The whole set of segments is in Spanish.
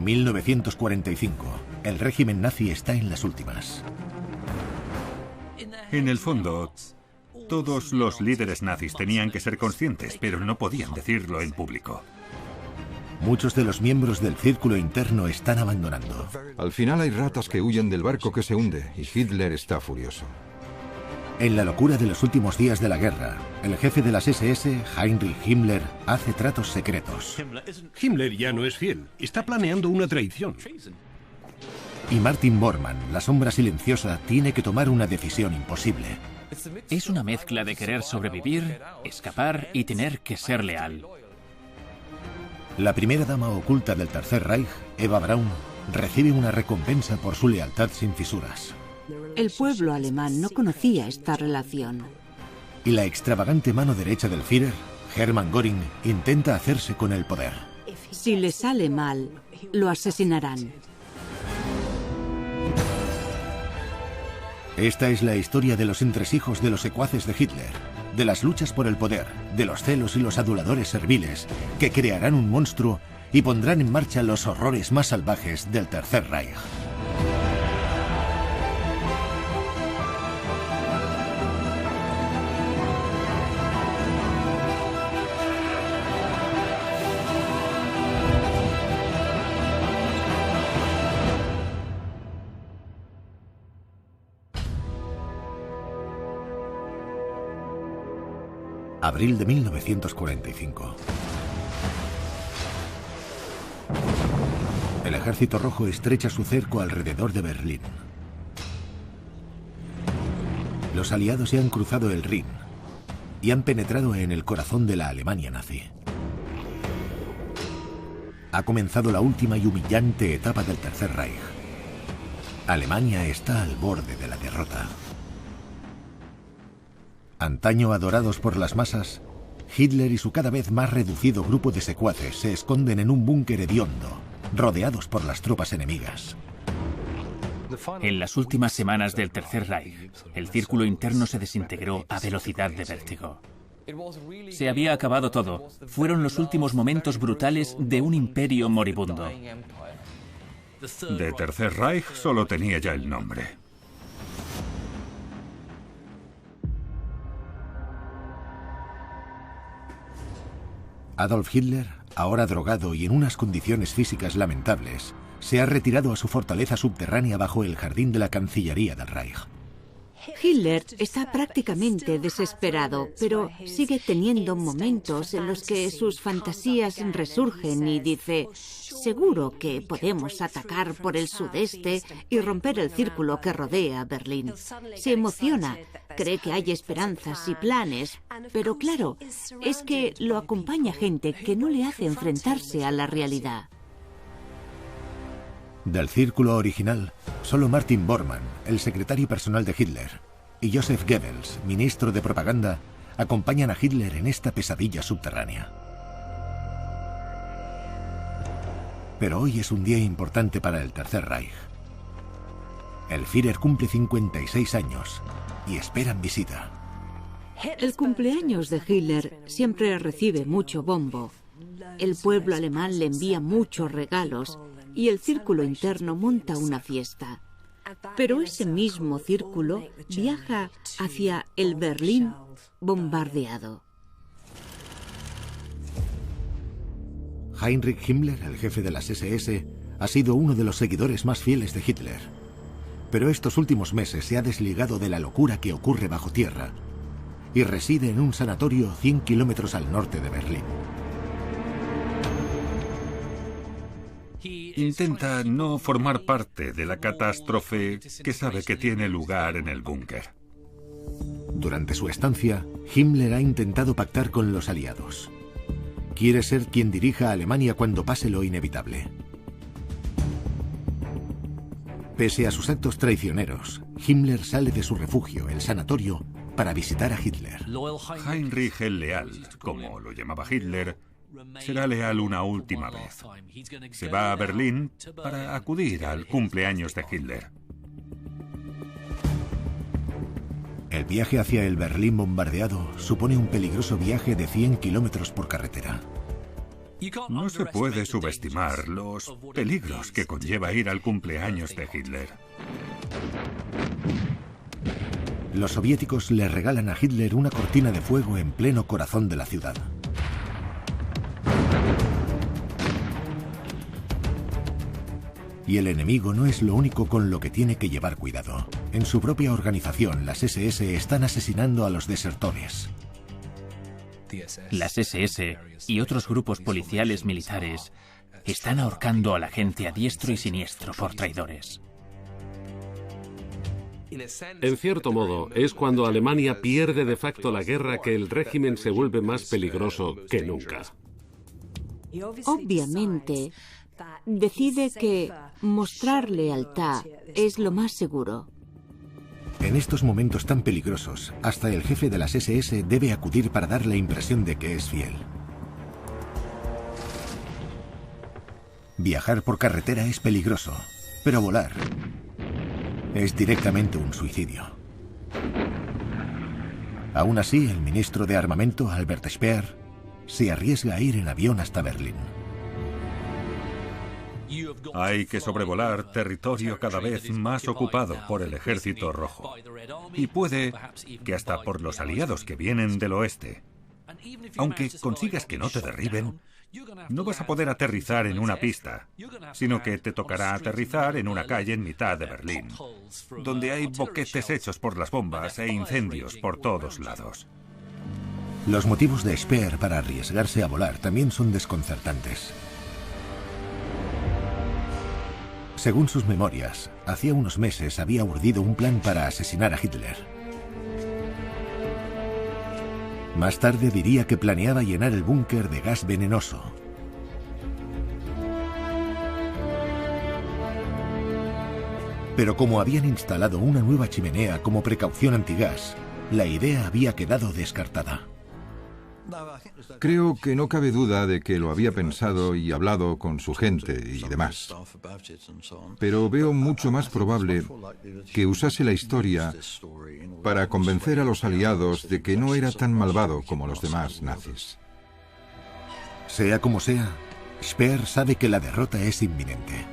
1945. El régimen nazi está en las últimas. En el fondo, todos los líderes nazis tenían que ser conscientes, pero no podían decirlo en público. Muchos de los miembros del círculo interno están abandonando. Al final hay ratas que huyen del barco que se hunde y Hitler está furioso. En la locura de los últimos días de la guerra, el jefe de las SS, Heinrich Himmler, hace tratos secretos. Himmler ya no es fiel. Está planeando una traición. Y Martin Bormann, la sombra silenciosa, tiene que tomar una decisión imposible. Es una mezcla de querer sobrevivir, escapar y tener que ser leal. La primera dama oculta del Tercer Reich, Eva Braun, recibe una recompensa por su lealtad sin fisuras. El pueblo alemán no conocía esta relación. Y la extravagante mano derecha del Führer, Hermann Göring, intenta hacerse con el poder. Si le sale mal, lo asesinarán. Esta es la historia de los entresijos de los secuaces de Hitler, de las luchas por el poder, de los celos y los aduladores serviles que crearán un monstruo y pondrán en marcha los horrores más salvajes del Tercer Reich. Abril de 1945. El Ejército Rojo estrecha su cerco alrededor de Berlín. Los aliados se han cruzado el Rin y han penetrado en el corazón de la Alemania nazi. Ha comenzado la última y humillante etapa del Tercer Reich. Alemania está al borde de la derrota. Antaño adorados por las masas, Hitler y su cada vez más reducido grupo de secuaces se esconden en un búnker hediondo, rodeados por las tropas enemigas. En las últimas semanas del Tercer Reich, el círculo interno se desintegró a velocidad de vértigo. Se había acabado todo. Fueron los últimos momentos brutales de un imperio moribundo. De Tercer Reich solo tenía ya el nombre. Adolf Hitler, ahora drogado y en unas condiciones físicas lamentables, se ha retirado a su fortaleza subterránea bajo el jardín de la Cancillería del Reich. Hitler está prácticamente desesperado, pero sigue teniendo momentos en los que sus fantasías resurgen y dice: seguro que podemos atacar por el sudeste y romper el círculo que rodea Berlín. Se emociona, cree que hay esperanzas y planes, pero claro, es que lo acompaña gente que no le hace enfrentarse a la realidad. Del círculo original, solo Martin Bormann, el secretario personal de Hitler, y Joseph Goebbels, ministro de propaganda, acompañan a Hitler en esta pesadilla subterránea. Pero hoy es un día importante para el Tercer Reich. El Führer cumple 56 años y esperan visita. El cumpleaños de Hitler siempre recibe mucho bombo. El pueblo alemán le envía muchos regalos y el círculo interno monta una fiesta. Pero ese mismo círculo viaja hacia el Berlín bombardeado. Heinrich Himmler, el jefe de las SS, ha sido uno de los seguidores más fieles de Hitler. Pero estos últimos meses se ha desligado de la locura que ocurre bajo tierra y reside en un sanatorio 100 kilómetros al norte de Berlín. Intenta no formar parte de la catástrofe que sabe que tiene lugar en el búnker. Durante su estancia, Himmler ha intentado pactar con los aliados. Quiere ser quien dirija a Alemania cuando pase lo inevitable. Pese a sus actos traicioneros, Himmler sale de su refugio, el sanatorio, para visitar a Hitler. Heinrich el Leal, como lo llamaba Hitler, será leal una última vez. Se va a Berlín para acudir al cumpleaños de Hitler. El viaje hacia el Berlín bombardeado supone un peligroso viaje de 100 kilómetros por carretera. No se puede subestimar los peligros que conlleva ir al cumpleaños de Hitler. Los soviéticos le regalan a Hitler una cortina de fuego en pleno corazón de la ciudad. Y el enemigo no es lo único con lo que tiene que llevar cuidado. En su propia organización, las SS están asesinando a los desertores. Las SS y otros grupos policiales militares están ahorcando a la gente a diestro y siniestro por traidores. En cierto modo, es cuando Alemania pierde de facto la guerra que el régimen se vuelve más peligroso que nunca. Obviamente, decide que mostrar lealtad es lo más seguro. En estos momentos tan peligrosos, hasta el jefe de las SS debe acudir para dar la impresión de que es fiel. Viajar por carretera es peligroso, pero volar es directamente un suicidio. Aún así, el ministro de Armamento, Albert Speer, se arriesga a ir en avión hasta Berlín. Hay que sobrevolar territorio cada vez más ocupado por el Ejército Rojo. Y puede que hasta por los aliados que vienen del oeste. Aunque consigas que no te derriben, no vas a poder aterrizar en una pista, sino que te tocará aterrizar en una calle en mitad de Berlín, donde hay boquetes hechos por las bombas e incendios por todos lados. Los motivos de Speer para arriesgarse a volar también son desconcertantes. Según sus memorias, hacía unos meses había urdido un plan para asesinar a Hitler. Más tarde diría que planeaba llenar el búnker de gas venenoso. Pero como habían instalado una nueva chimenea como precaución antigas, la idea había quedado descartada. Creo que no cabe duda de que lo había pensado y hablado con su gente y demás. Pero veo mucho más probable que usase la historia para convencer a los aliados de que no era tan malvado como los demás nazis. Sea como sea, Speer sabe que la derrota es inminente.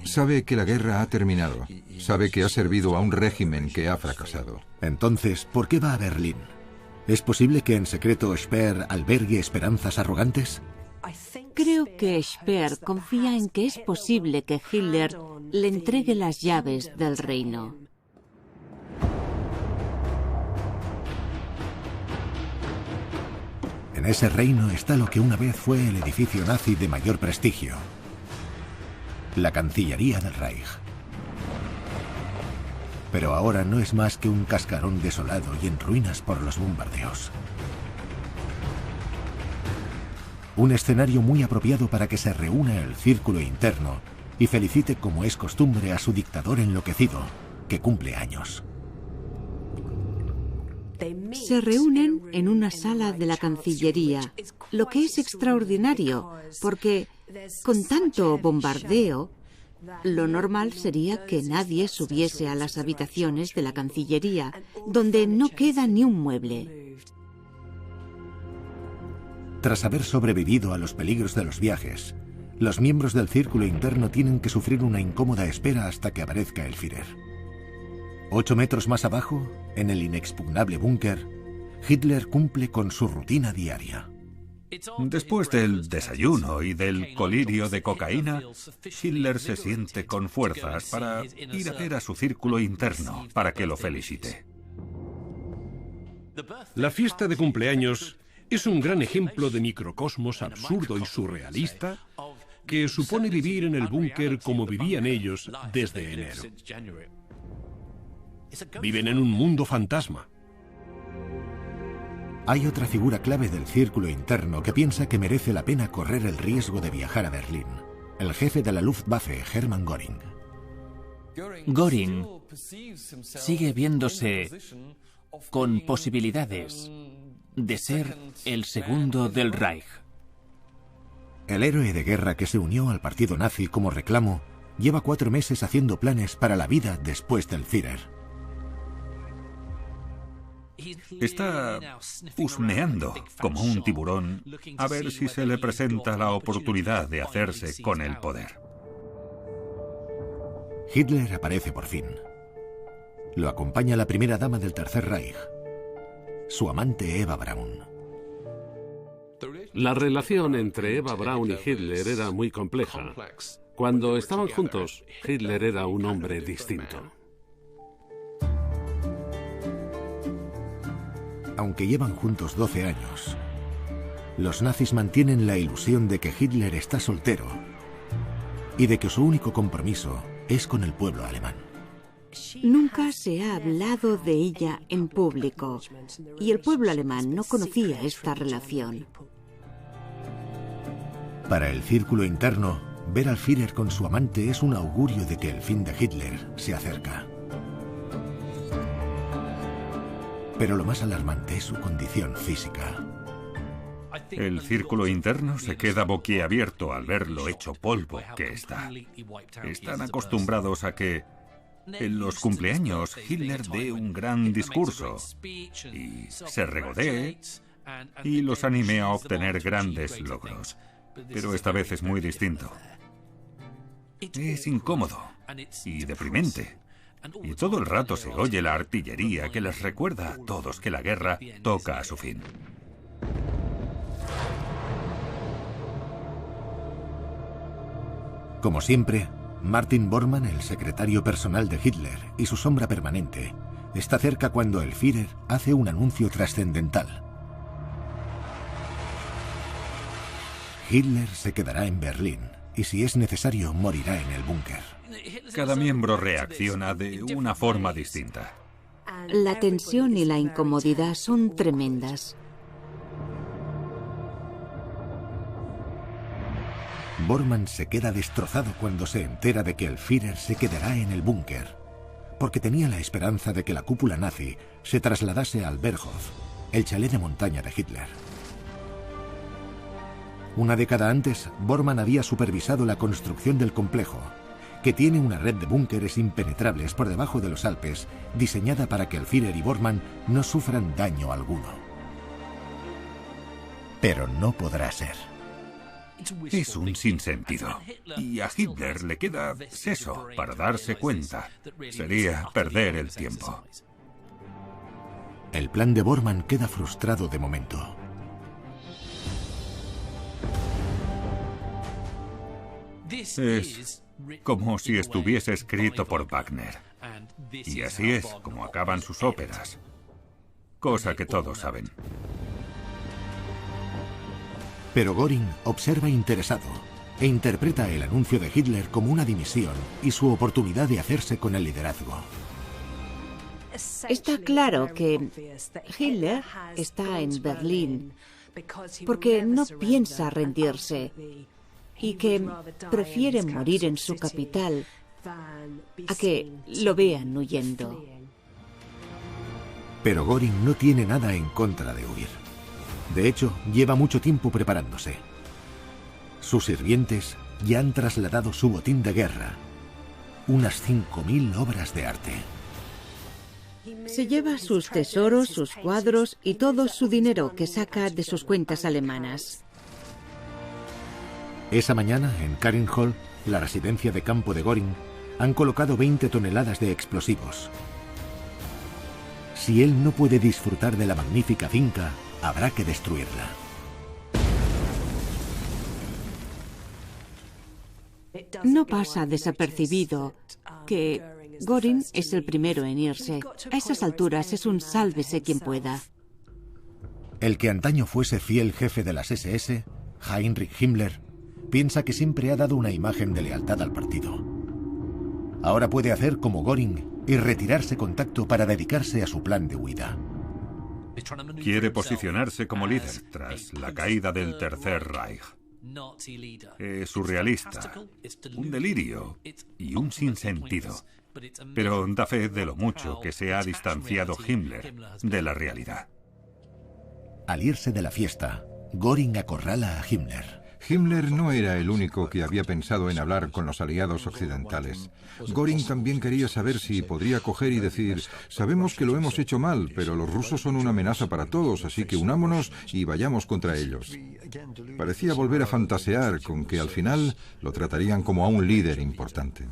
Sabe que la guerra ha terminado. Sabe que ha servido a un régimen que ha fracasado. Entonces, ¿por qué va a Berlín? ¿Es posible que en secreto Speer albergue esperanzas arrogantes? Creo que Speer confía en que es posible que Hitler le entregue las llaves del reino. En ese reino está lo que una vez fue el edificio nazi de mayor prestigio: la Cancillería del Reich. Pero ahora no es más que un cascarón desolado y en ruinas por los bombardeos. Un escenario muy apropiado para que se reúna el círculo interno y felicite, como es costumbre, a su dictador enloquecido, que cumple años. Se reúnen en una sala de la Cancillería, lo que es extraordinario, porque con tanto bombardeo, lo normal sería que nadie subiese a las habitaciones de la Cancillería, donde no queda ni un mueble. Tras haber sobrevivido a los peligros de los viajes, los miembros del círculo interno tienen que sufrir una incómoda espera hasta que aparezca el Führer. 8 metros más abajo, en el inexpugnable búnker, Hitler cumple con su rutina diaria. Después del desayuno y del colirio de cocaína, Hitler se siente con fuerzas para ir a ver a su círculo interno para que lo felicite. La fiesta de cumpleaños es un gran ejemplo de microcosmos absurdo y surrealista que supone vivir en el búnker como vivían ellos desde enero. Viven en un mundo fantasma. Hay otra figura clave del círculo interno que piensa que merece la pena correr el riesgo de viajar a Berlín: el jefe de la Luftwaffe, Hermann Göring. Göring sigue viéndose con posibilidades de ser el segundo del Reich. El héroe de guerra que se unió al partido nazi como reclamo lleva 4 meses haciendo planes para la vida después del Führer. Está husmeando como un tiburón a ver si se le presenta la oportunidad de hacerse con el poder. Hitler aparece por fin. Lo acompaña la primera dama del Tercer Reich, su amante Eva Braun. La relación entre Eva Braun y Hitler era muy compleja. Cuando estaban juntos, Hitler era un hombre distinto. Aunque llevan juntos 12 años, los nazis mantienen la ilusión de que Hitler está soltero y de que su único compromiso es con el pueblo alemán. Nunca se ha hablado de ella en público y el pueblo alemán no conocía esta relación. Para el círculo interno, ver al Führer con su amante es un augurio de que el fin de Hitler se acerca. Pero lo más alarmante es su condición física. El círculo interno se queda boquiabierto al ver lo hecho polvo que está. Están acostumbrados a que en los cumpleaños Hitler dé un gran discurso y se regodee y los anime a obtener grandes logros. Pero esta vez es muy distinto. Es incómodo y deprimente. Y todo el rato se oye la artillería que les recuerda a todos que la guerra toca a su fin. Como siempre, Martin Bormann, el secretario personal de Hitler y su sombra permanente, está cerca cuando el Führer hace un anuncio trascendental. Hitler se quedará en Berlín y, si es necesario, morirá en el búnker. Cada miembro reacciona de una forma distinta. La tensión y la incomodidad son tremendas. Bormann se queda destrozado cuando se entera de que el Führer se quedará en el búnker, porque tenía la esperanza de que la cúpula nazi se trasladase al Berghof, el chalet de montaña de Hitler. Una década antes, Bormann había supervisado la construcción del complejo, que tiene una red de búnkeres impenetrables por debajo de los Alpes, diseñada para que el Führer y Bormann no sufran daño alguno. Pero no podrá ser. Es un sinsentido. Y a Hitler le queda seso para darse cuenta. Sería perder el tiempo. El plan de Bormann queda frustrado de momento. Es como si estuviese escrito por Wagner. Y así es como acaban sus óperas. Cosa que todos saben. Pero Göring observa interesado e interpreta el anuncio de Hitler como una dimisión y su oportunidad de hacerse con el liderazgo. Está claro que Hitler está en Berlín porque no piensa rendirse y que prefiere morir en su capital a que lo vean huyendo. Pero Göring no tiene nada en contra de huir. De hecho, lleva mucho tiempo preparándose. Sus sirvientes ya han trasladado su botín de guerra, unas 5.000 obras de arte. Se lleva sus tesoros, sus cuadros y todo su dinero que saca de sus cuentas alemanas. Esa mañana, en Karinhol, la residencia de campo de Göring, han colocado 20 toneladas de explosivos. Si él no puede disfrutar de la magnífica finca, habrá que destruirla. No pasa desapercibido que Göring es el primero en irse. A esas alturas es un sálvese quien pueda. El que antaño fuese fiel jefe de las SS, Heinrich Himmler, piensa que siempre ha dado una imagen de lealtad al partido. Ahora puede hacer como Göring y retirarse con tacto para dedicarse a su plan de huida. Quiere posicionarse como líder tras la caída del Tercer Reich. Es surrealista, un delirio y un sinsentido, pero da fe de lo mucho que se ha distanciado Himmler de la realidad. Al irse de la fiesta, Göring acorrala a Himmler. Himmler no era el único que había pensado en hablar con los aliados occidentales. Göring también quería saber si podría coger y decir: sabemos que lo hemos hecho mal, pero los rusos son una amenaza para todos, así que unámonos y vayamos contra ellos. Parecía volver a fantasear con que al final lo tratarían como a un líder importante.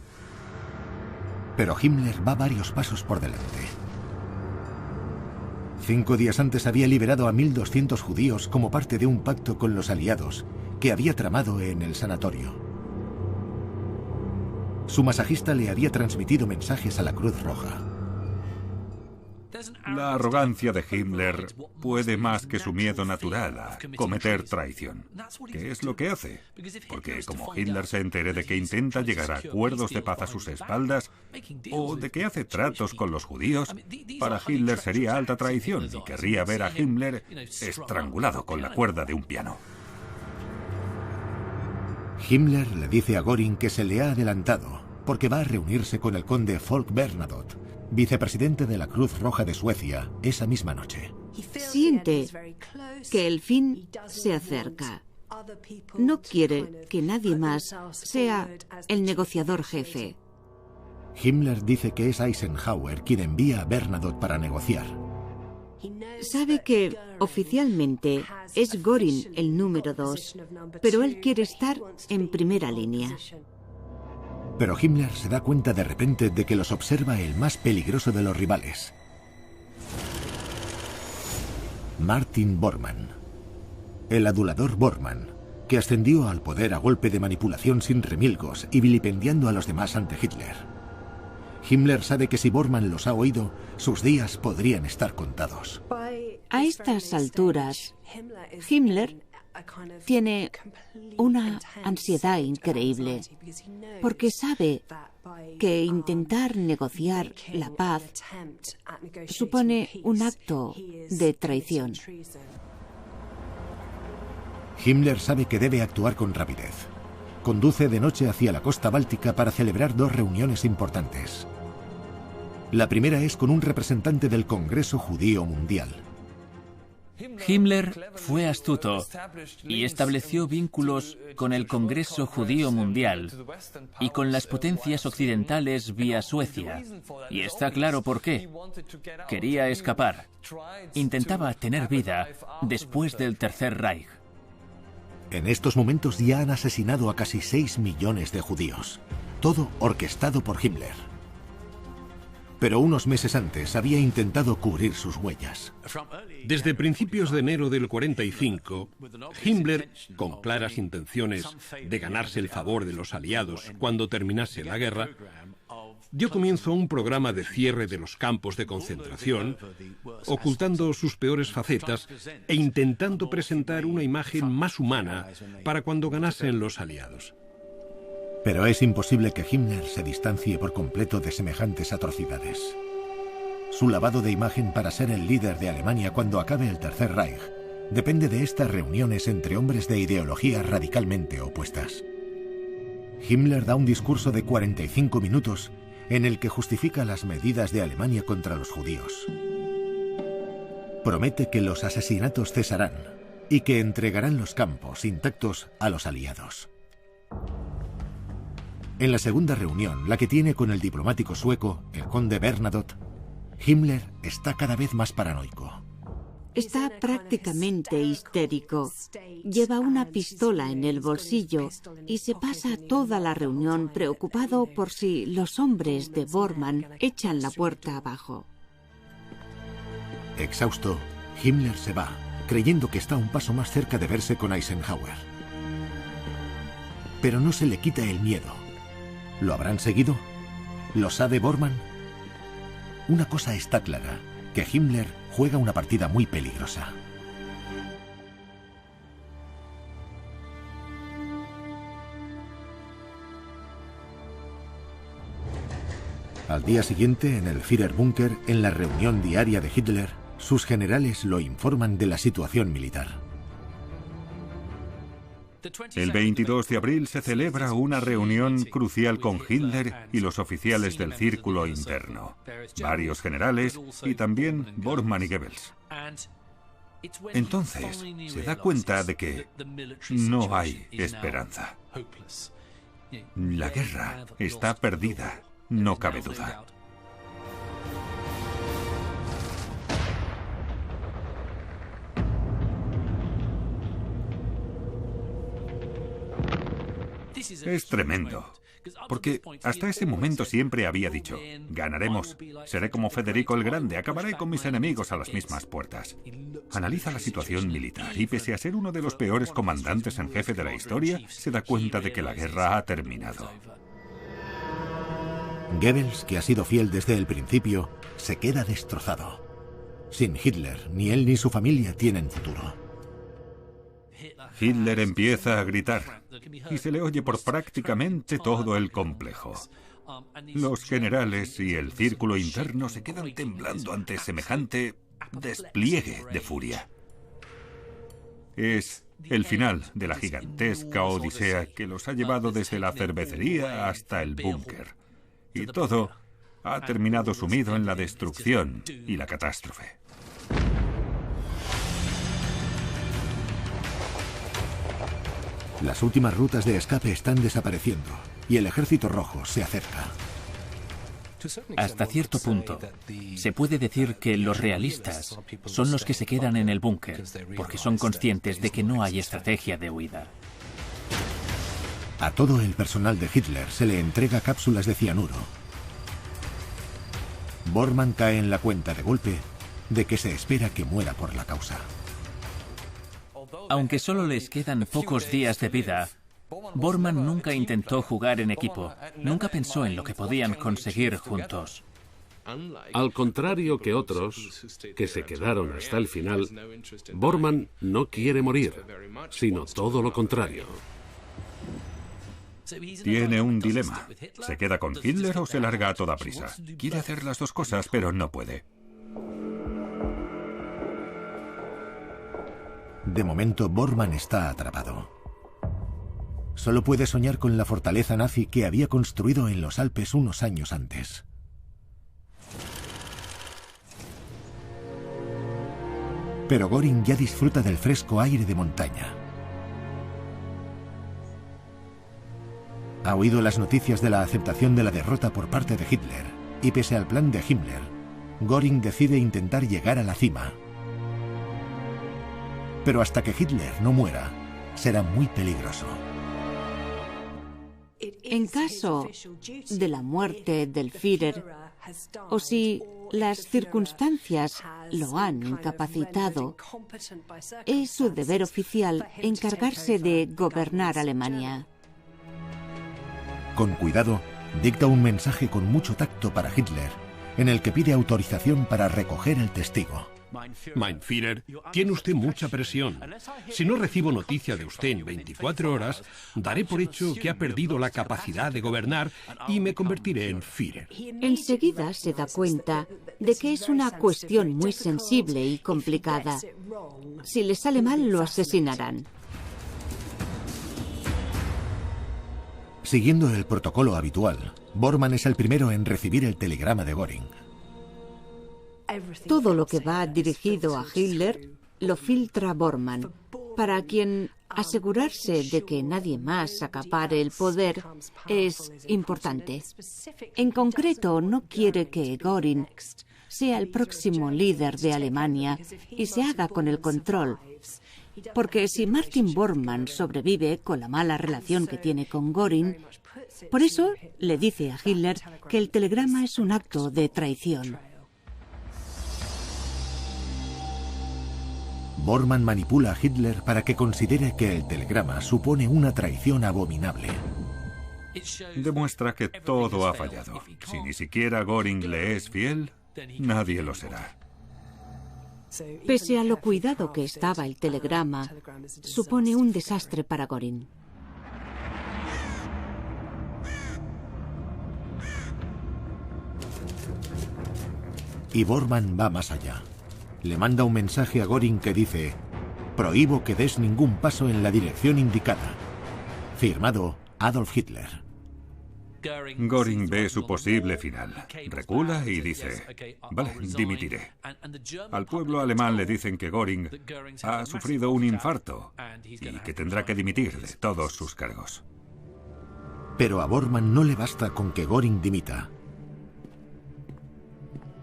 Pero Himmler va varios pasos por delante. 5 días antes había liberado a 1.200 judíos como parte de un pacto con los aliados que había tramado en el sanatorio. Su masajista le había transmitido mensajes a la Cruz Roja. La arrogancia de Himmler puede más que su miedo natural a cometer traición. ¿Qué es lo que hace? Porque como Hitler se entere de que intenta llegar a acuerdos de paz a sus espaldas o de que hace tratos con los judíos, para Hitler sería alta traición y querría ver a Himmler estrangulado con la cuerda de un piano. Himmler le dice a Göring que se le ha adelantado porque va a reunirse con el conde Folke Bernadotte, vicepresidente de la Cruz Roja de Suecia, esa misma noche. Siente que el fin se acerca. No quiere que nadie más sea el negociador jefe. Himmler dice que es Eisenhower quien envía a Bernadotte para negociar. Sabe que oficialmente es Göring el número 2, pero él quiere estar en primera línea. Pero Himmler se da cuenta de repente de que los observa el más peligroso de los rivales. Martin Bormann. El adulador Bormann, que ascendió al poder a golpe de manipulación sin remilgos y vilipendiando a los demás ante Hitler. Himmler sabe que si Bormann los ha oído, sus días podrían estar contados. A estas alturas, Himmler tiene una ansiedad increíble, porque sabe que intentar negociar la paz supone un acto de traición. Himmler sabe que debe actuar con rapidez. Conduce de noche hacia la costa báltica para celebrar 2 reuniones importantes. La primera es con un representante del Congreso Judío Mundial. Himmler fue astuto y estableció vínculos con el Congreso Judío Mundial y con las potencias occidentales vía Suecia. Y está claro por qué. Quería escapar. Intentaba tener vida después del Tercer Reich. En estos momentos ya han asesinado a casi 6 millones de judíos. Todo orquestado por Himmler. Pero unos meses antes había intentado cubrir sus huellas. Desde principios de enero del 45, Himmler, con claras intenciones de ganarse el favor de los aliados cuando terminase la guerra, dio comienzo a un programa de cierre de los campos de concentración, ocultando sus peores facetas e intentando presentar una imagen más humana para cuando ganasen los aliados. Pero es imposible que Himmler se distancie por completo de semejantes atrocidades. Su lavado de imagen para ser el líder de Alemania cuando acabe el Tercer Reich depende de estas reuniones entre hombres de ideologías radicalmente opuestas. Himmler da un discurso de 45 minutos en el que justifica las medidas de Alemania contra los judíos. Promete que los asesinatos cesarán y que entregarán los campos intactos a los aliados. En la segunda reunión, la que tiene con el diplomático sueco, el conde Bernadotte, Himmler está cada vez más paranoico. Está prácticamente histérico. Lleva una pistola en el bolsillo y se pasa toda la reunión preocupado por si los hombres de Bormann echan la puerta abajo. Exhausto, Himmler se va, creyendo que está un paso más cerca de verse con Eisenhower. Pero no se le quita el miedo. ¿Lo habrán seguido? ¿Lo sabe Bormann? Una cosa está clara, que Himmler juega una partida muy peligrosa. Al día siguiente, en el Führerbunker, en la reunión diaria de Hitler, sus generales lo informan de la situación militar. El 22 de abril se celebra una reunión crucial con Hitler y los oficiales del círculo interno, varios generales y también Bormann y Goebbels. Entonces se da cuenta de que no hay esperanza. La guerra está perdida, no cabe duda. Es tremendo, porque hasta ese momento siempre había dicho, ganaremos, seré como Federico el Grande, acabaré con mis enemigos a las mismas puertas. Analiza la situación militar y pese a ser uno de los peores comandantes en jefe de la historia, se da cuenta de que la guerra ha terminado. Goebbels, que ha sido fiel desde el principio, se queda destrozado. Sin Hitler, ni él ni su familia tienen futuro. Hitler empieza a gritar y se le oye por prácticamente todo el complejo. Los generales y el círculo interno se quedan temblando ante semejante despliegue de furia. Es el final de la gigantesca odisea que los ha llevado desde la cervecería hasta el búnker. Y todo ha terminado sumido en la destrucción y la catástrofe. Las últimas rutas de escape están desapareciendo y el Ejército Rojo se acerca. Hasta cierto punto, se puede decir que los realistas son los que se quedan en el búnker, porque son conscientes de que no hay estrategia de huida. A todo el personal de Hitler se le entrega cápsulas de cianuro. Bormann cae en la cuenta de golpe de que se espera que muera por la causa. Aunque solo les quedan pocos días de vida, Bormann nunca intentó jugar en equipo, nunca pensó en lo que podían conseguir juntos. Al contrario que otros, que se quedaron hasta el final, Bormann no quiere morir, sino todo lo contrario. Tiene un dilema. ¿Se queda con Hitler o se larga a toda prisa? Quiere hacer las dos cosas, pero no puede. De momento, Bormann está atrapado. Solo puede soñar con la fortaleza nazi que había construido en los Alpes unos años antes. Pero Göring ya disfruta del fresco aire de montaña. Ha oído las noticias de la aceptación de la derrota por parte de Hitler, y pese al plan de Himmler, Göring decide intentar llegar a la cima. Pero hasta que Hitler no muera, será muy peligroso. En caso de la muerte del Führer, o si las circunstancias lo han incapacitado, es su deber oficial encargarse de gobernar Alemania. Con cuidado, dicta un mensaje con mucho tacto para Hitler, en el que pide autorización para recoger el testigo. Mein Führer, tiene usted mucha presión. Si no recibo noticia de usted en 24 horas, daré por hecho que ha perdido la capacidad de gobernar y me convertiré en Führer. Enseguida se da cuenta de que es una cuestión muy sensible y complicada. Si le sale mal, lo asesinarán. Siguiendo el protocolo habitual, Bormann es el primero en recibir el telegrama de Göring. Todo lo que va dirigido a Hitler lo filtra Bormann, para quien asegurarse de que nadie más acapare el poder es importante. En concreto, no quiere que Göring sea el próximo líder de Alemania y se haga con el control. Porque si Martin Bormann sobrevive con la mala relación que tiene con Göring, por eso le dice a Hitler que el telegrama es un acto de traición. Bormann manipula a Hitler para que considere que el telegrama supone una traición abominable. Demuestra que todo ha fallado. Si ni siquiera Göring le es fiel, nadie lo será. Pese a lo cuidado que estaba el telegrama, supone un desastre para Göring. Y Bormann va más allá. Le manda un mensaje a Göring que dice: prohíbo que des ningún paso en la dirección indicada. Firmado Adolf Hitler. Göring ve su posible final. Recula y dice, vale, dimitiré. Al pueblo alemán le dicen que Göring ha sufrido un infarto y que tendrá que dimitir de todos sus cargos. Pero a Bormann no le basta con que Göring dimita.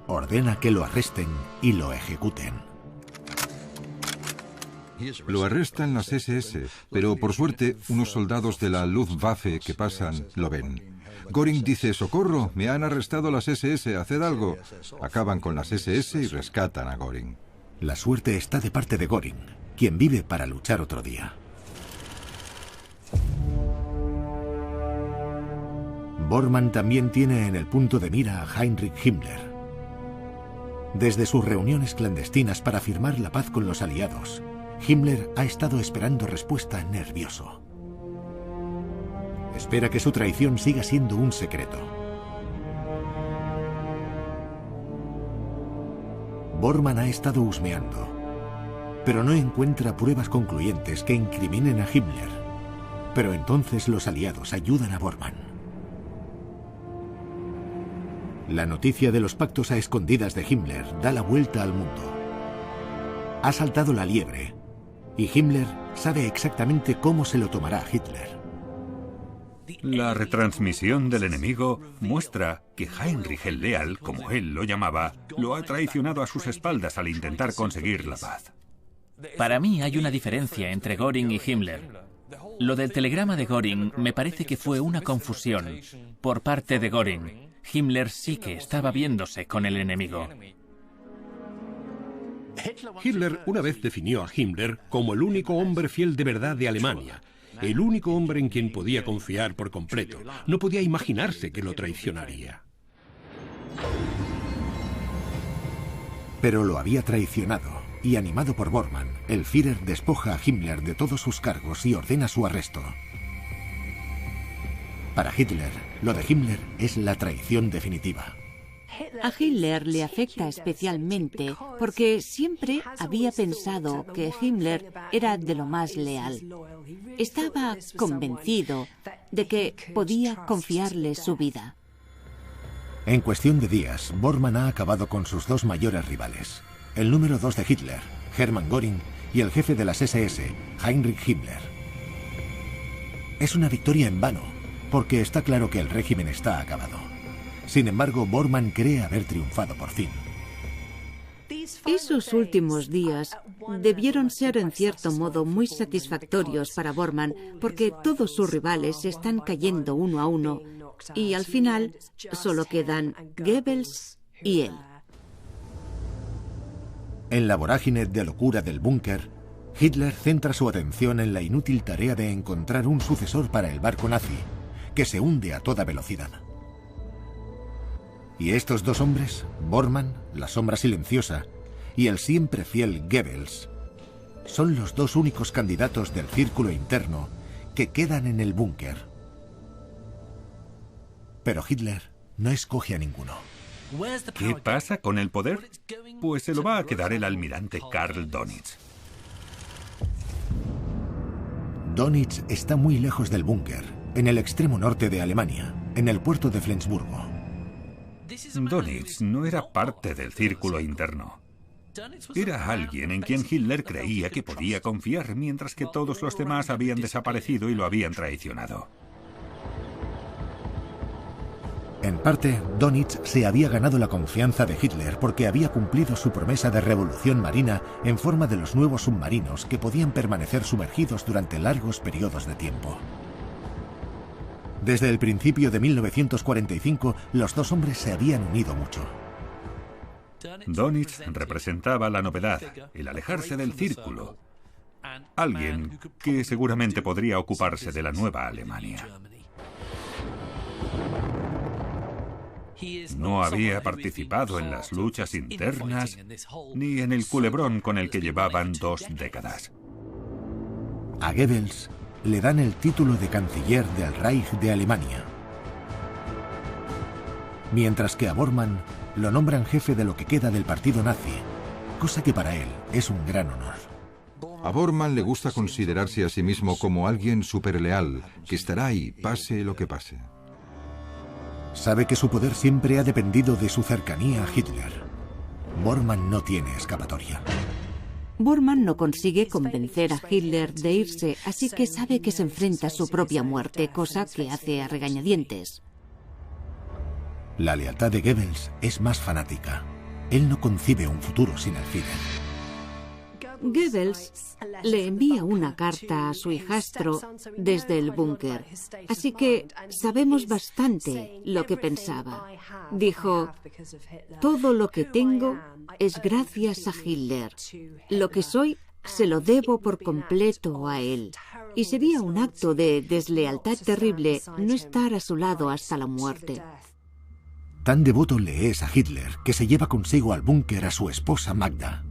Ordena que lo arresten y lo ejecuten. Lo arrestan las SS, pero por suerte unos soldados de la Luftwaffe que pasan lo ven. Göring dice, ¡socorro! Me han arrestado las SS, haced algo. Acaban con las SS y rescatan a Göring. La suerte está de parte de Göring, quien vive para luchar otro día. Bormann también tiene en el punto de mira a Heinrich Himmler. Desde sus reuniones clandestinas para firmar la paz con los aliados, Himmler ha estado esperando respuesta nervioso. Espera que su traición siga siendo un secreto. Bormann ha estado husmeando, pero no encuentra pruebas concluyentes que incriminen a Himmler. Pero entonces los aliados ayudan a Bormann. La noticia de los pactos a escondidas de Himmler da la vuelta al mundo. Ha saltado la liebre, y Himmler sabe exactamente cómo se lo tomará Hitler. La retransmisión del enemigo muestra que Heinrich el Leal, como él lo llamaba, lo ha traicionado a sus espaldas al intentar conseguir la paz. Para mí hay una diferencia entre Göring y Himmler. Lo del telegrama de Göring me parece que fue una confusión por parte de Göring. Himmler sí que estaba viéndose con el enemigo. Hitler una vez definió a Himmler como el único hombre fiel de verdad de Alemania, el único hombre en quien podía confiar por completo. No podía imaginarse que lo traicionaría. Pero lo había traicionado, y animado por Bormann, el Führer despoja a Himmler de todos sus cargos y ordena su arresto. Para Hitler, lo de Himmler es la traición definitiva. A Hitler le afecta especialmente porque siempre había pensado que Himmler era de lo más leal. Estaba convencido de que podía confiarle su vida. En cuestión de días, Bormann ha acabado con sus dos mayores rivales. El número 2 de Hitler, Hermann Göring, y el jefe de las SS, Heinrich Himmler. Es una victoria en vano, porque está claro que el régimen está acabado. Sin embargo, Bormann cree haber triunfado por fin. Esos últimos días debieron ser en cierto modo muy satisfactorios para Bormann, porque todos sus rivales están cayendo uno a uno y al final solo quedan Goebbels y él. En la vorágine de locura del búnker, Hitler centra su atención en la inútil tarea de encontrar un sucesor para el barco nazi, que se hunde a toda velocidad. Y estos dos hombres, Bormann, la sombra silenciosa, y el siempre fiel Goebbels, son los dos únicos candidatos del círculo interno que quedan en el búnker. Pero Hitler no escoge a ninguno. ¿Qué pasa con el poder? Pues se lo va a quedar el almirante Karl Dönitz. Dönitz está muy lejos del búnker, en el extremo norte de Alemania, en el puerto de Flensburgo. Dönitz no era parte del círculo interno. Era alguien en quien Hitler creía que podía confiar, mientras que todos los demás habían desaparecido y lo habían traicionado. En parte, Dönitz se había ganado la confianza de Hitler porque había cumplido su promesa de revolución marina en forma de los nuevos submarinos que podían permanecer sumergidos durante largos periodos de tiempo. Desde el principio de 1945, los dos hombres se habían unido mucho. Dönitz representaba la novedad, el alejarse del círculo. Alguien que seguramente podría ocuparse de la nueva Alemania. No había participado en las luchas internas ni en el culebrón con el que llevaban 2 décadas. A Goebbels le dan el título de canciller del Reich de Alemania, mientras que a Bormann lo nombran jefe de lo que queda del partido nazi, cosa que para él es un gran honor. A Bormann le gusta considerarse a sí mismo como alguien superleal, que estará ahí, pase lo que pase. Sabe que su poder siempre ha dependido de su cercanía a Hitler. Bormann no tiene escapatoria. Bormann no consigue convencer a Hitler de irse, así que sabe que se enfrenta a su propia muerte, cosa que hace a regañadientes. La lealtad de Goebbels es más fanática. Él no concibe un futuro sin el Führer. Goebbels le envía una carta a su hijastro desde el búnker, así que sabemos bastante lo que pensaba. Dijo: todo lo que tengo es gracias a Hitler. Lo que soy se lo debo por completo a él. Y sería un acto de deslealtad terrible no estar a su lado hasta la muerte. Tan devoto le es a Hitler que se lleva consigo al búnker a su esposa Magda.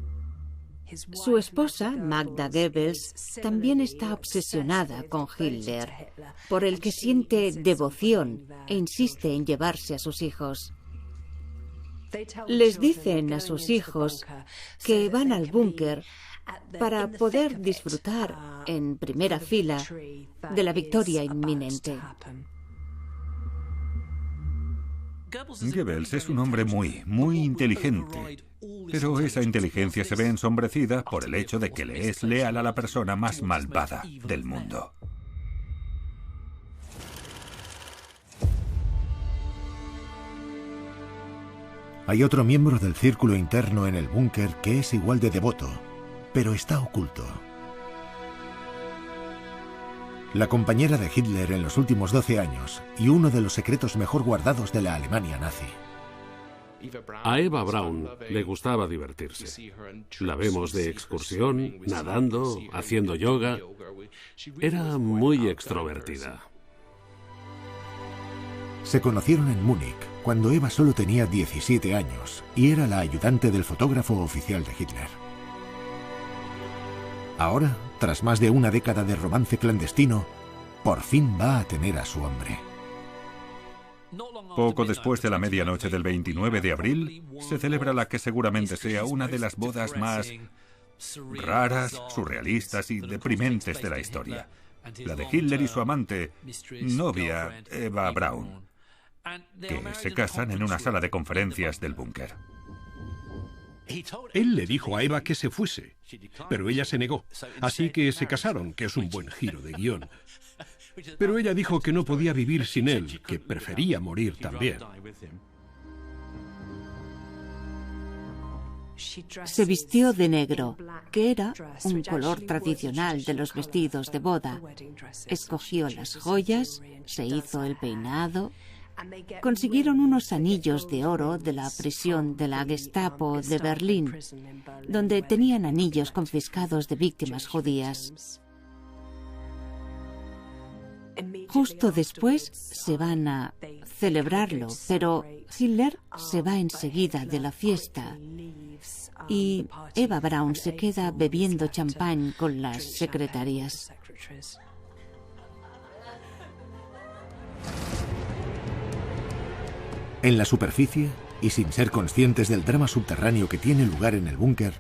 Su esposa, Magda Goebbels, también está obsesionada con Hitler, por el que siente devoción e insiste en llevarse a sus hijos. Les dicen a sus hijos que van al búnker para poder disfrutar en primera fila de la victoria inminente. Goebbels es un hombre muy inteligente, pero esa inteligencia se ve ensombrecida por el hecho de que le es leal a la persona más malvada del mundo. Hay otro miembro del círculo interno en el búnker que es igual de devoto, pero está oculto. La compañera de Hitler en los últimos 12 años y uno de los secretos mejor guardados de la Alemania nazi. A Eva Braun le gustaba divertirse. La vemos de excursión, nadando, haciendo yoga. Era muy extrovertida. Se conocieron en Múnich cuando Eva solo tenía 17 años y era la ayudante del fotógrafo oficial de Hitler. Ahora, tras más de una década de romance clandestino, por fin va a tener a su hombre. Poco después de la medianoche del 29 de abril, se celebra la que seguramente sea una de las bodas más raras, surrealistas y deprimentes de la historia. La de Hitler y su amante, novia, Eva Braun, que se casan en una sala de conferencias del búnker. Él le dijo a Eva que se fuese, pero ella se negó, así que se casaron, que es un buen giro de guión. Pero ella dijo que no podía vivir sin él, que prefería morir también. Se vistió de negro, que era un color tradicional de los vestidos de boda. Escogió las joyas, se hizo el peinado. Consiguieron unos anillos de oro de la prisión de la Gestapo de Berlín, donde tenían anillos confiscados de víctimas judías. Justo después se van a celebrarlo, pero Hitler se va enseguida de la fiesta y Eva Braun se queda bebiendo champán con las secretarias. En la superficie, y sin ser conscientes del drama subterráneo que tiene lugar en el búnker,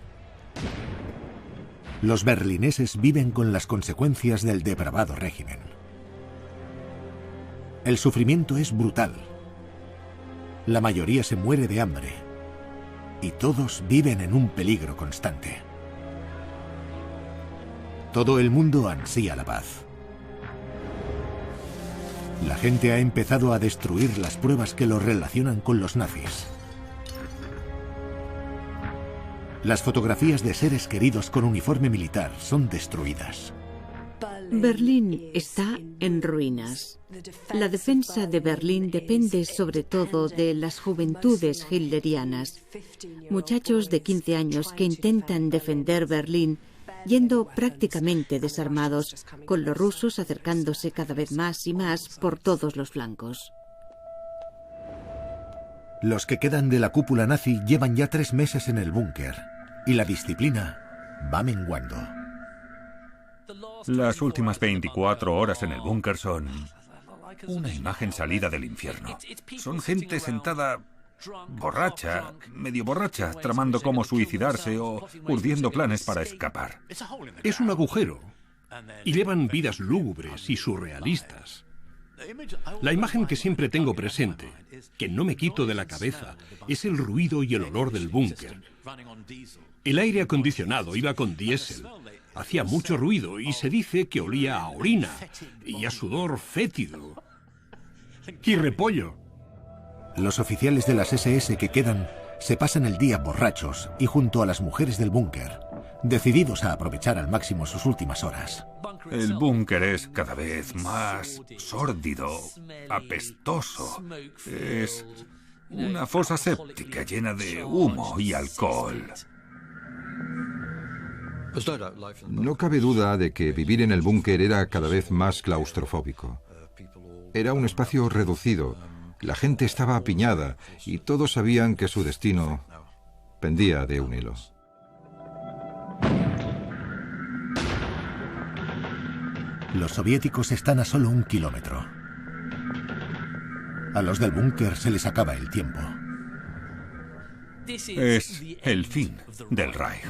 los berlineses viven con las consecuencias del depravado régimen. El sufrimiento es brutal. La mayoría se muere de hambre. Y todos viven en un peligro constante. Todo el mundo ansía la paz. La gente ha empezado a destruir las pruebas que los relacionan con los nazis. Las fotografías de seres queridos con uniforme militar son destruidas. Berlín está en ruinas. La defensa de Berlín depende sobre todo de las juventudes hitlerianas, muchachos de 15 años que intentan defender Berlín yendo prácticamente desarmados, con los rusos acercándose cada vez más y más por todos los flancos. Los que quedan de la cúpula nazi llevan ya 3 meses en el búnker y la disciplina va menguando. Las últimas 24 horas en el búnker son una imagen salida del infierno. Son gente sentada borracha, medio borracha, tramando cómo suicidarse o urdiendo planes para escapar. Es un agujero. Y llevan vidas lúgubres y surrealistas. La imagen que siempre tengo presente, que no me quito de la cabeza, es el ruido y el olor del búnker. El aire acondicionado iba con diésel. Hacía mucho ruido y se dice que olía a orina y a sudor fétido. Y repollo. Los oficiales de las SS que quedan se pasan el día borrachos y junto a las mujeres del búnker, decididos a aprovechar al máximo sus últimas horas. El búnker es cada vez más sórdido, apestoso. Es una fosa séptica llena de humo y alcohol. No cabe duda de que vivir en el búnker era cada vez más claustrofóbico. Era un espacio reducido, la gente estaba apiñada y todos sabían que su destino pendía de un hilo. Los soviéticos están a solo 1 kilómetro. A los del búnker se les acaba el tiempo. Es el fin del Reich.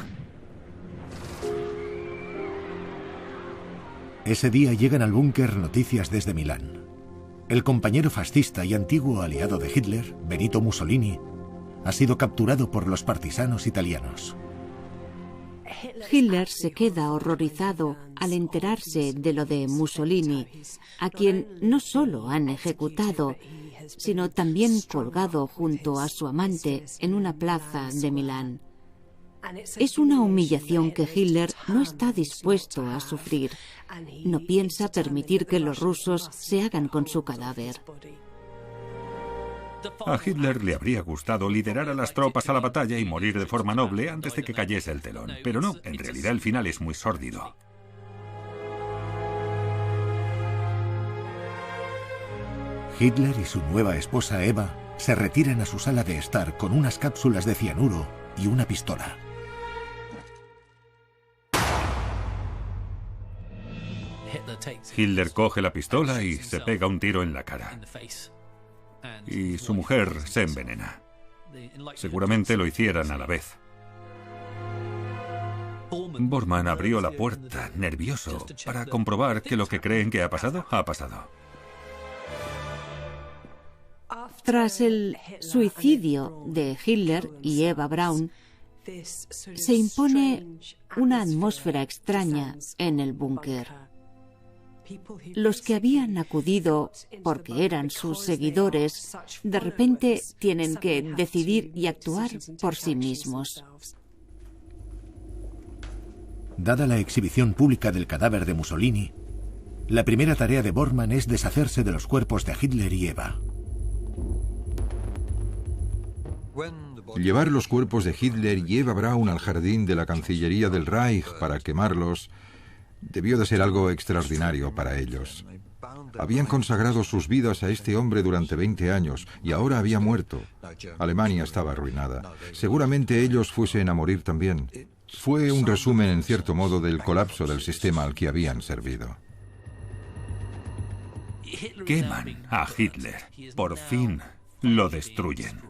Ese día llegan al búnker noticias desde Milán. El compañero fascista y antiguo aliado de Hitler, Benito Mussolini, ha sido capturado por los partisanos italianos. Hitler se queda horrorizado al enterarse de lo de Mussolini, a quien no solo han ejecutado, sino también colgado junto a su amante en una plaza de Milán. Es una humillación que Hitler no está dispuesto a sufrir. No piensa permitir que los rusos se hagan con su cadáver. A Hitler le habría gustado liderar a las tropas a la batalla y morir de forma noble antes de que cayese el telón. Pero no, en realidad el final es muy sórdido. Hitler y su nueva esposa Eva se retiran a su sala de estar con unas cápsulas de cianuro y una pistola. Hitler coge la pistola y se pega un tiro en la cara. Y su mujer se envenena. Seguramente lo hicieran a la vez. Bormann abrió la puerta, nervioso, para comprobar que lo que creen que ha pasado, ha pasado. Tras el suicidio de Hitler y Eva Braun, se impone una atmósfera extraña en el búnker. Los que habían acudido porque eran sus seguidores, de repente tienen que decidir y actuar por sí mismos. Dada la exhibición pública del cadáver de Mussolini, la primera tarea de Bormann es deshacerse de los cuerpos de Hitler y Eva. Llevar los cuerpos de Hitler y Eva Braun al jardín de la Cancillería del Reich para quemarlos debió de ser algo extraordinario para ellos. Habían consagrado sus vidas a este hombre durante 20 años y ahora había muerto. Alemania estaba arruinada. Seguramente ellos fuesen a morir también. Fue un resumen, en cierto modo, del colapso del sistema al que habían servido. Queman a Hitler. Por fin lo destruyen.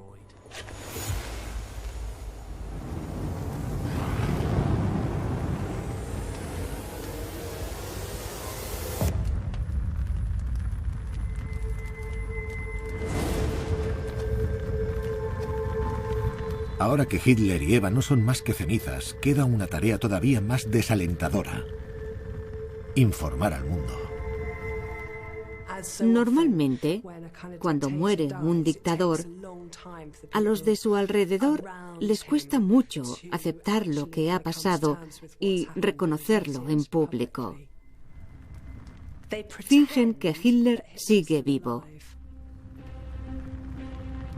Ahora que Hitler y Eva no son más que cenizas, queda una tarea todavía más desalentadora: informar al mundo. Normalmente, cuando muere un dictador, a los de su alrededor les cuesta mucho aceptar lo que ha pasado y reconocerlo en público. Fingen que Hitler sigue vivo.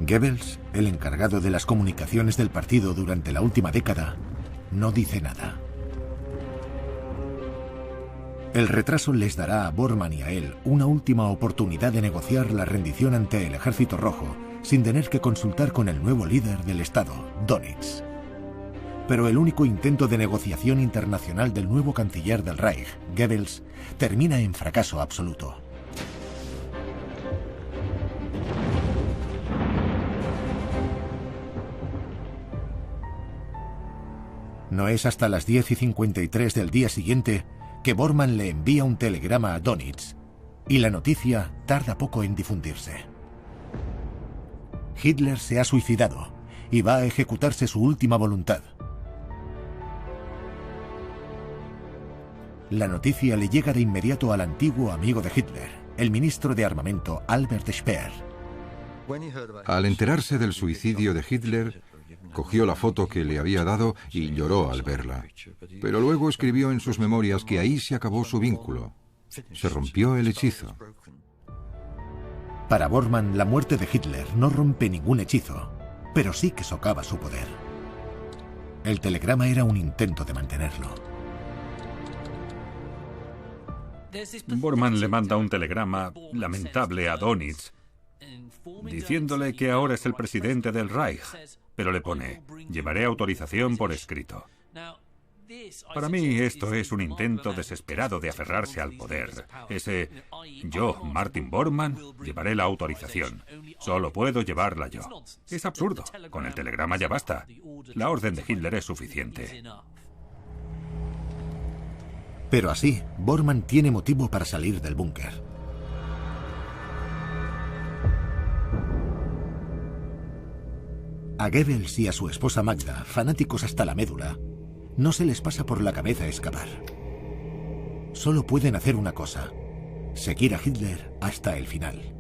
Goebbels, el encargado de las comunicaciones del partido durante la última década, no dice nada. El retraso les dará a Bormann y a él una última oportunidad de negociar la rendición ante el Ejército Rojo sin tener que consultar con el nuevo líder del Estado, Dönitz. Pero el único intento de negociación internacional del nuevo canciller del Reich, Goebbels, termina en fracaso absoluto. No es hasta las 10:53 del día siguiente que Bormann le envía un telegrama a Dönitz, Y la noticia tarda poco en difundirse. Hitler se ha suicidado y va a ejecutarse su última voluntad. La noticia le llega de inmediato al antiguo amigo de Hitler, el ministro de Armamento Albert Speer. Al enterarse del suicidio de Hitler, cogió la foto que le había dado y lloró al verla. Pero luego escribió en sus memorias que ahí se acabó su vínculo. Se rompió el hechizo. Para Bormann, la muerte de Hitler no rompe ningún hechizo, pero sí que socava su poder. El telegrama era un intento de mantenerlo. Bormann le manda un telegrama lamentable a Dönitz, diciéndole que ahora es el presidente del Reich, pero le pone: llevaré autorización por escrito. Para mí esto es un intento desesperado de aferrarse al poder. Yo, Martin Bormann, llevaré la autorización. Solo puedo llevarla yo. Es absurdo. Con el telegrama ya basta. La orden de Hitler es suficiente. Pero así, Bormann tiene motivo para salir del búnker. A Goebbels y a su esposa Magda, fanáticos hasta la médula, no se les pasa por la cabeza escapar. Solo pueden hacer una cosa: seguir a Hitler hasta el final.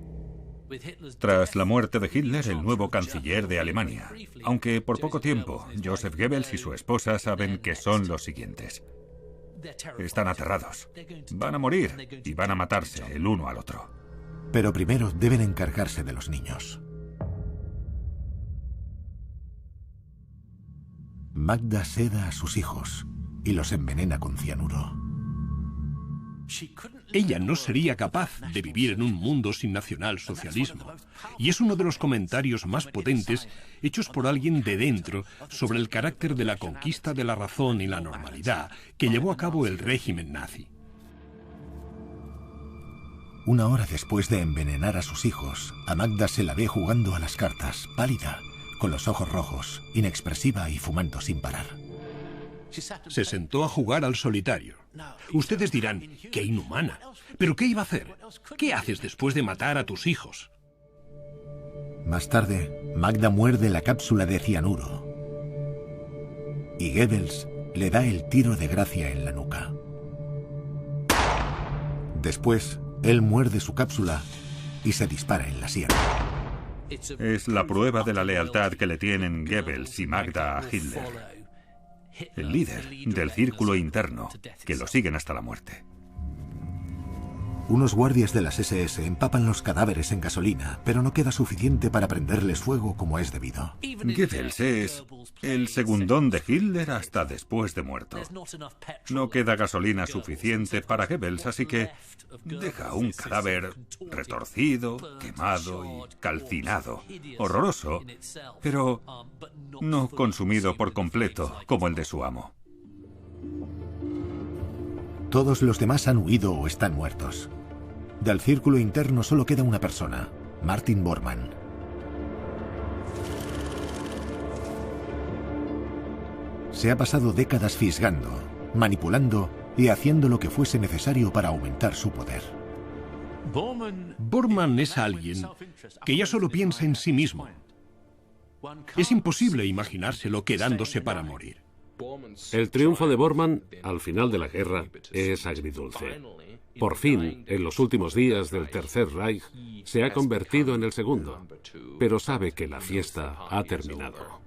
Tras la muerte de Hitler, el nuevo canciller de Alemania, aunque por poco tiempo, Joseph Goebbels y su esposa saben que son los siguientes. Están aterrados. Van a morir y van a matarse el uno al otro. Pero primero deben encargarse de los niños. Magda seda a sus hijos y los envenena con cianuro. Ella no sería capaz de vivir en un mundo sin nacionalsocialismo. Y es uno de los comentarios más potentes hechos por alguien de dentro sobre el carácter de la conquista de la razón y la normalidad que llevó a cabo el régimen nazi. Una hora después de envenenar a sus hijos, a Magda se la ve jugando a las cartas, pálida, con los ojos rojos, inexpresiva y fumando sin parar. Se sentó a jugar al solitario. Ustedes dirán, ¡qué inhumana! ¿Pero qué iba a hacer? ¿Qué haces después de matar a tus hijos? Más tarde, Magda muerde la cápsula de cianuro. Y Goebbels le da el tiro de gracia en la nuca. Después, él muerde su cápsula y se dispara en la sien. Es la prueba de la lealtad que le tienen Goebbels y Magda a Hitler, el líder del círculo interno, que lo siguen hasta la muerte. Unos guardias de las SS empapan los cadáveres en gasolina, pero no queda suficiente para prenderles fuego como es debido. Goebbels es el segundón de Hitler hasta después de muerto. No queda gasolina suficiente para Goebbels, así que deja un cadáver retorcido, quemado y calcinado. Horroroso, pero no consumido por completo como el de su amo. Todos los demás han huido o están muertos. Del círculo interno solo queda una persona, Martin Bormann. Se ha pasado décadas fisgando, manipulando y haciendo lo que fuese necesario para aumentar su poder. Bormann es alguien que ya solo piensa en sí mismo. Es imposible imaginárselo quedándose para morir. El triunfo de Bormann al final de la guerra es agridulce. Por fin, en los últimos días del Tercer Reich, se ha convertido en el segundo, pero sabe que la fiesta ha terminado.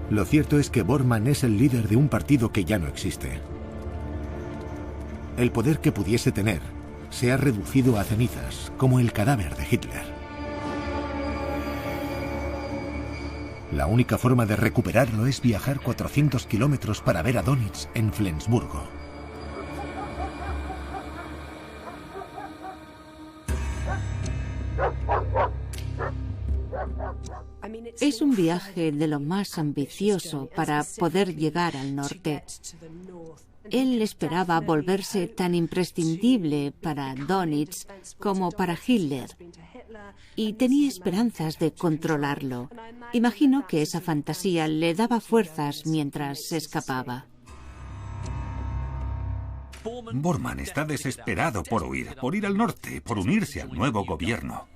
Lo cierto es que Bormann es el líder de un partido que ya no existe. El poder que pudiese tener se ha reducido a cenizas, como el cadáver de Hitler. La única forma de recuperarlo es viajar 400 kilómetros para ver a Dönitz en Flensburgo. Es un viaje de lo más ambicioso para poder llegar al norte. Él esperaba volverse tan imprescindible para Dönitz como para Hitler y tenía esperanzas de controlarlo. Imagino que esa fantasía le daba fuerzas mientras se escapaba. Bormann está desesperado por huir, por ir al norte, por unirse al nuevo gobierno.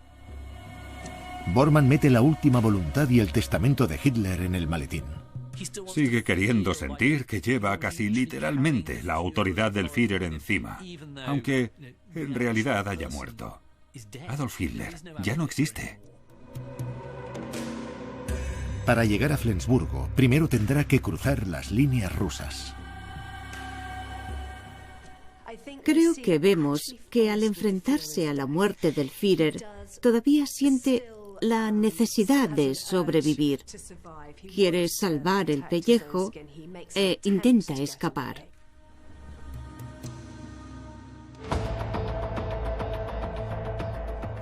Bormann mete la última voluntad y el testamento de Hitler en el maletín. Sigue queriendo sentir que lleva casi literalmente la autoridad del Führer encima, aunque en realidad haya muerto. Adolf Hitler ya no existe. Para llegar a Flensburgo, primero tendrá que cruzar las líneas rusas. Creo que vemos que al enfrentarse a la muerte del Führer, todavía siente la necesidad de sobrevivir. Quiere salvar el pellejo e intenta escapar.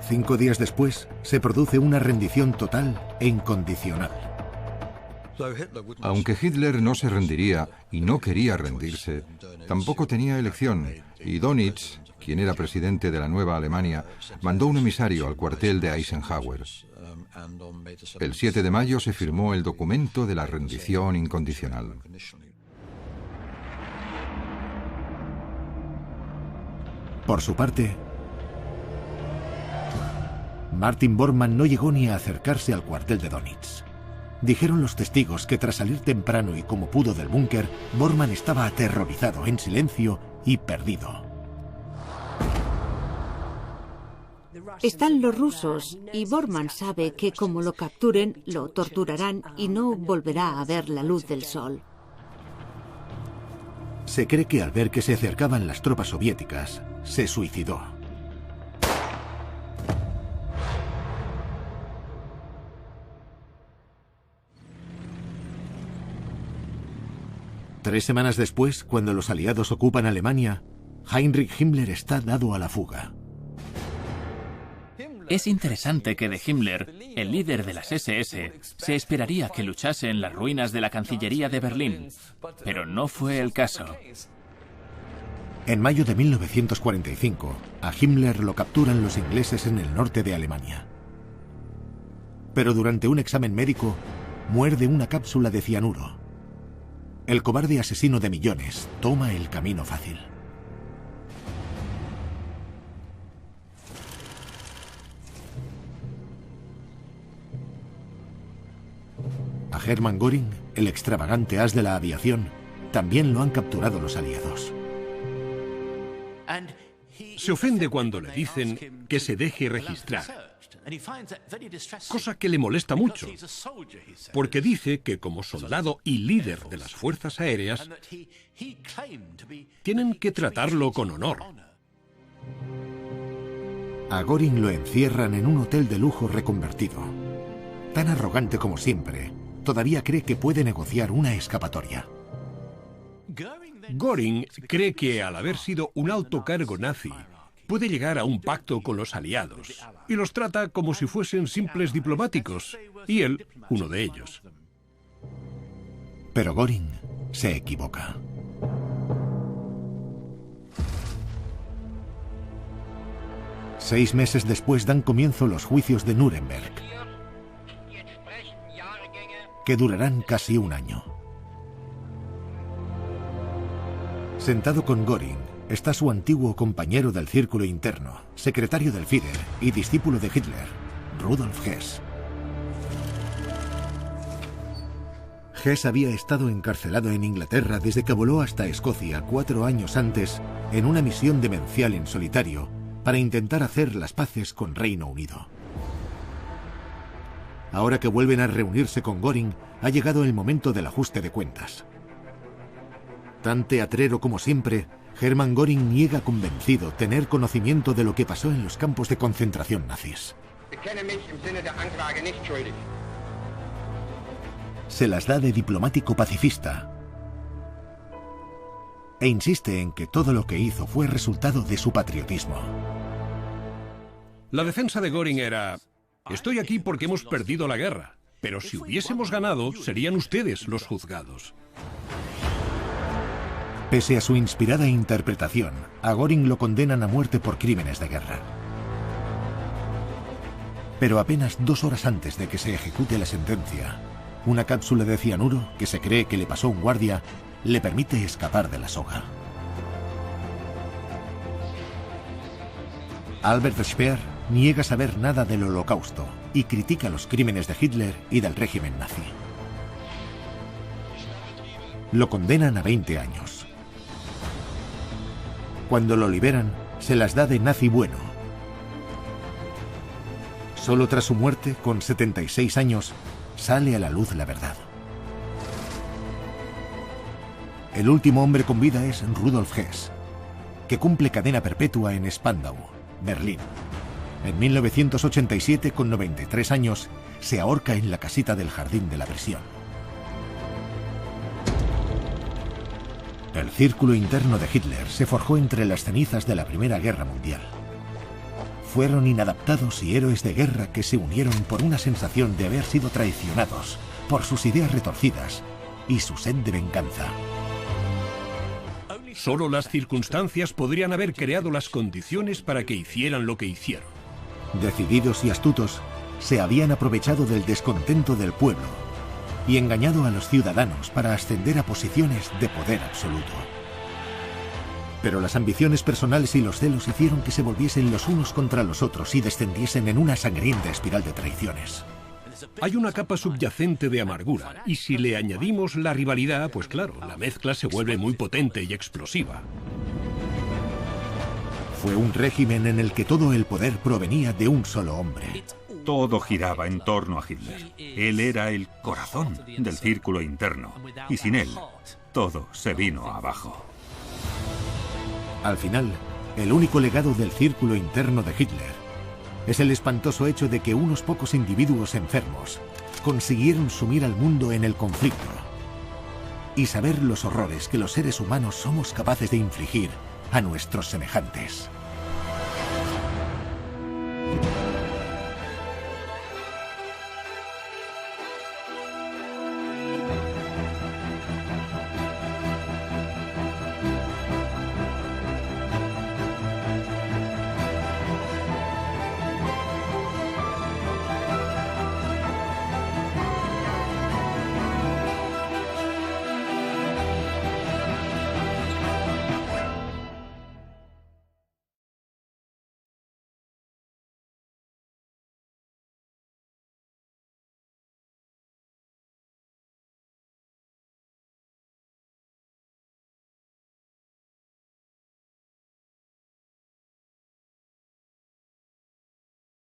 Cinco días después, se produce una rendición total e incondicional. Aunque Hitler no se rendiría y no quería rendirse, tampoco tenía elección, y Dönitz, quien era presidente de la Nueva Alemania, mandó un emisario al cuartel de Eisenhower. El 7 de mayo se firmó el documento de la rendición incondicional. Por su parte, Martin Bormann no llegó ni a acercarse al cuartel de Dönitz. Dijeron los testigos que tras salir temprano y como pudo del búnker, Bormann estaba aterrorizado, en silencio y perdido. Están los rusos y Bormann sabe que como lo capturen, lo torturarán y no volverá a ver la luz del sol. Se cree que al ver que se acercaban las tropas soviéticas, se suicidó. Tres semanas después, cuando los aliados ocupan Alemania, Heinrich Himmler está dado a la fuga. Es interesante que de Himmler, el líder de las SS, se esperaría que luchase en las ruinas de la Cancillería de Berlín, pero no fue el caso. En mayo de 1945, a Himmler lo capturan los ingleses en el norte de Alemania. Pero durante un examen médico, muerde una cápsula de cianuro. El cobarde asesino de millones toma el camino fácil. A Hermann Göring, el extravagante as de la aviación, también lo han capturado los aliados. Se ofende cuando le dicen que se deje registrar, cosa que le molesta mucho, porque dice que como soldado y líder de las fuerzas aéreas, tienen que tratarlo con honor. A Göring lo encierran en un hotel de lujo reconvertido. Tan arrogante como siempre, todavía cree que puede negociar una escapatoria. Göring cree que al haber sido un alto cargo nazi, puede llegar a un pacto con los aliados y los trata como si fuesen simples diplomáticos, y él, uno de ellos. Pero Göring se equivoca. Seis meses después dan comienzo los juicios de Nuremberg, que durarán casi un año. Sentado con Göring está su antiguo compañero del círculo interno, secretario del Führer y discípulo de Hitler, Rudolf Hess. Hess había estado encarcelado en Inglaterra desde que voló hasta Escocia 4 años antes en una misión demencial en solitario para intentar hacer las paces con Reino Unido. Ahora que vuelven a reunirse con Göring, ha llegado el momento del ajuste de cuentas. Tan teatrero como siempre, Hermann Göring niega convencido tener conocimiento de lo que pasó en los campos de concentración nazis. Se las da de diplomático pacifista e insiste en que todo lo que hizo fue resultado de su patriotismo. La defensa de Göring era: estoy aquí porque hemos perdido la guerra, pero si hubiésemos ganado, serían ustedes los juzgados. Pese a su inspirada interpretación, a Göring lo condenan a muerte por crímenes de guerra. Pero apenas 2 horas antes de que se ejecute la sentencia, una cápsula de cianuro, que se cree que le pasó un guardia, le permite escapar de la soga. Albert Speer niega saber nada del Holocausto y critica los crímenes de Hitler y del régimen nazi. Lo condenan a 20 años. Cuando lo liberan, se las da de nazi bueno. Solo tras su muerte, con 76 años, sale a la luz la verdad. El último hombre con vida es Rudolf Hess, que cumple cadena perpetua en Spandau, Berlín. En 1987, con 93 años, se ahorca en la casita del jardín de la prisión. El círculo interno de Hitler se forjó entre las cenizas de la Primera Guerra Mundial. Fueron inadaptados y héroes de guerra que se unieron por una sensación de haber sido traicionados, por sus ideas retorcidas y su sed de venganza. Solo las circunstancias podrían haber creado las condiciones para que hicieran lo que hicieron. Decididos y astutos, se habían aprovechado del descontento del pueblo y engañado a los ciudadanos para ascender a posiciones de poder absoluto. Pero las ambiciones personales y los celos hicieron que se volviesen los unos contra los otros y descendiesen en una sangrienta espiral de traiciones. Hay una capa subyacente de amargura, y si le añadimos la rivalidad, pues claro, la mezcla se vuelve muy potente y explosiva. Fue un régimen en el que todo el poder provenía de un solo hombre. Todo giraba en torno a Hitler. Él era el corazón del círculo interno, y sin él, todo se vino abajo. Al final, el único legado del círculo interno de Hitler es el espantoso hecho de que unos pocos individuos enfermos consiguieron sumir al mundo en el conflicto y saber los horrores que los seres humanos somos capaces de infligir a nuestros semejantes.